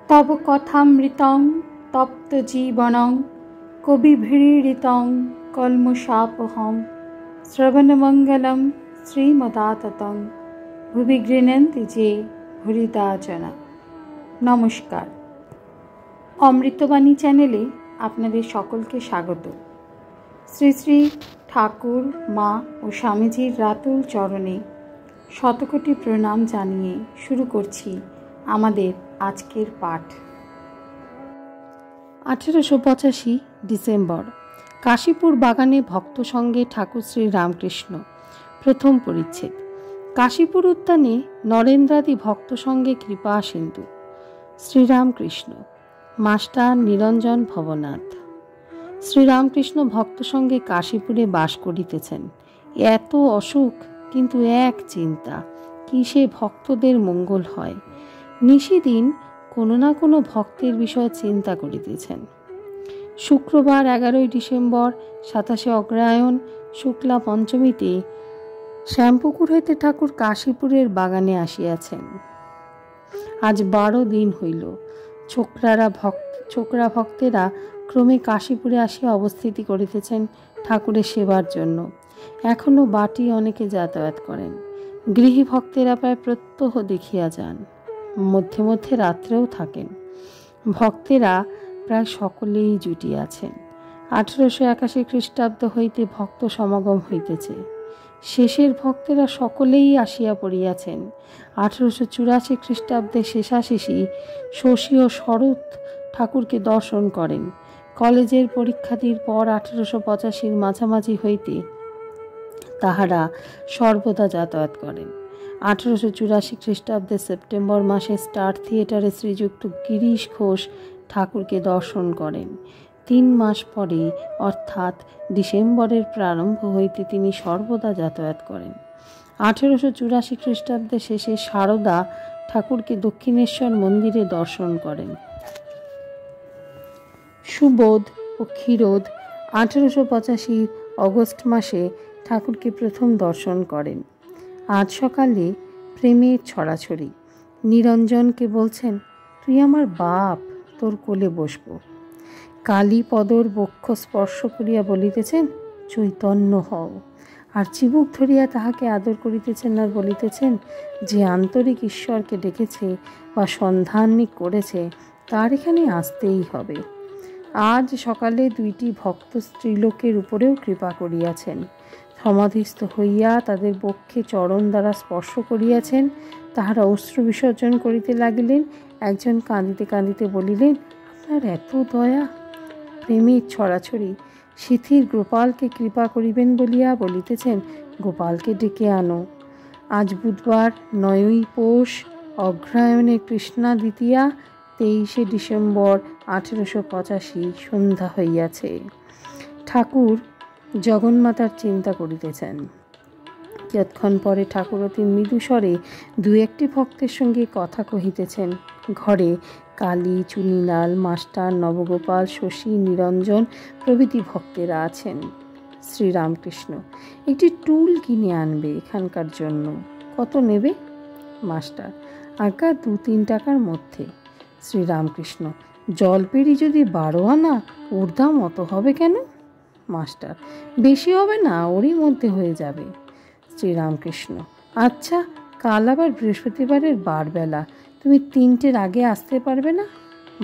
तव कथामृतं तप्त जीवनं कविभिरीडितं कल्मषापहं श्रवणमंगलं श्रीमदाततं भुवि गृह्णन्ति जे भूरिदा जना। नमस्कार, अमृतबाणी चैनेले आपनादेर सकलके स्वागत। श्री श्री ठाकुर मा और स्वामीजीर रातुल चरणे शतकोटी प्रणाम जानिए शुरू करछि आमादेर आजकेर पाठ। 1885 डिसेम्बर काशीपुर बागाने भक्त संगे ठाकुर श्री रामकृष्ण। प्रथम परिच्छेद। काशीपुर उद्याने नरेंद्रादि भक्त संगे कृपा सिंधु। श्रीरामकृष्ण मास्टर निरंजन भवनाथ। श्रीरामकृष्ण भक्त संगे काशीपुरे बास करितेছেন। एत असुख किन्तु एक चिंता किसे भक्तদের मंगल হয়। निशिदिन कोनो ना कोनो भक्तेर विषय चिंता करितेছেন। शुक्रवार 11 डिसेम्बर 27 अग्रहायण शुक्ला पंचमीते श्यामपुकुर हইতে ठाकुर काशीपुरेर बागाने आसियाছেন। आज 12 दिन हইल। छोकरा भक्तेरा क्रमे काशीपुरे आसिया अवस्थिति करितेছেন ठाकुरेर सेवार जन्य। एखोनो बाटी अनेके यातायात करेन। गृही भक्तेरा प्राय प्रत्यह देखिया जान, मध्य मध्य रात्रेও থাকেন। भक्तेरा प्राय सकलेই जुटियाছেন। 1881 খ্রিস্টাব্দ হইতে ভক্ত সমাগম হইতেছে। শেষের ভক্তেরা সকলেই আসিয়া পড়িয়াছেন। 1884 খ্রিস্টাব্দে শেষাশেষি শশী ও শরৎ ঠাকুরকে দর্শন করেন। কলেজের পরীক্ষাদির পর 1885 মাঝামাঝি হইতে তাহারা সর্বদা যাতায়াত করেন। 1884 খ্রিস্টাব্দে সেপ্টেম্বর মাসে স্টার থিয়েটারে শ্রীযুক্ত গিরিশ ঘোষ ঠাকুরকে দর্শন করেন। 3 মাস পরে অর্থাৎ ডিসেম্বরের প্রারম্ভ হইতে তিনি সর্বদা যাতায়াত করেন। 1884 খ্রিস্টাব্দে শেষে সারদা ঠাকুরকে দক্ষিণেশ্বর মন্দিরে দর্শন করেন। সুবোধ ও ক্ষীরোদ 1885 অগস্ট মাসে ঠাকুরকে প্রথম দর্শন করেন। আজ সকালে প্রেমের ছড়াছড়ি। নিরঞ্জনকে বলছেন, তুই আমার বাপ, তোর কোলে বসবো। কালীপদর বক্ষ স্পর্শ করিয়া বলিতেছেন, চৈতন্য হও। আর চিবুক ধরিয়া তাহাকে আদর করিতেছেন আর বলিতেছেন, যে আন্তরিক ঈশ্বরকে ডেকেছে বা সন্ধানী করেছে তার এখানে আসতেই হবে। আজ সকালে 2টি ভক্ত স্ত্রীলোকের উপরেও কৃপা করিয়াছেন। সমাধিস্থ হইয়া তাদের বক্ষে চরণ দ্বারা স্পর্শ করিয়াছেন। তাহারা অশ্রু বিসর্জন করিতে লাগিলেন। একজন কাঁদিতে কাঁদিতে বলিলেন, আপনার এত দয়া। প্রেমের ছড়াছড়ি। শিথির গোপালকে কৃপা করিবেন বলিয়া বলিতেছেন, গোপালকে ডেকে আনো। আজ বুধবার 9ই পৌষ অগ্রহায়ণে কৃষ্ণা দ্বিতীয়া 23 ডিসেম্বর 1885 সন্ধ্যা হইয়াছে। ঠাকুর জগন্মাতার চিন্তা করিতেছেন। যতক্ষণ পরে ঠাকুর অতি মৃদুস্বরে 2-1টি ভক্তের সঙ্গে কথা কহিতেছেন। ঘরে কালী, চুনিলাল, মাস্টার, নবগোপাল, শশী, নিরঞ্জন প্রভৃতি ভক্তেরা আছেন। শ্রীরামকৃষ্ণ একটি টুল কিনে আনবে এখানকার জন্য। কত নেবে? মাস্টার, আজ্ঞা 2-3 টাকার মধ্যে। শ্রীরামকৃষ্ণ জলপেরি যদি 12 আনা, ওর দাম অত হবে কেন? মাস্টার, বেশি হবে না, ওরই মধ্যে হয়ে যাবে। শ্রীরামকৃষ্ণ আচ্ছা, কাল আবার বৃহস্পতিবারের বারবেলা, তুমি 3টের আগে আসতে পারবে না?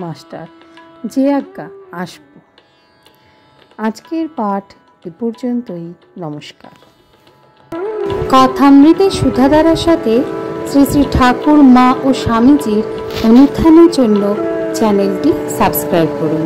মাস্টার, যে আজ্ঞা, আসব। আজকের পাঠ এ পর্যন্তই। নমস্কার। কথামৃতের সুধাধারার সাথে শ্রী শ্রী ঠাকুর মা ও স্বামীজির অনুধ্যানের জন্য চ্যানেলটি সাবস্ক্রাইব করুন।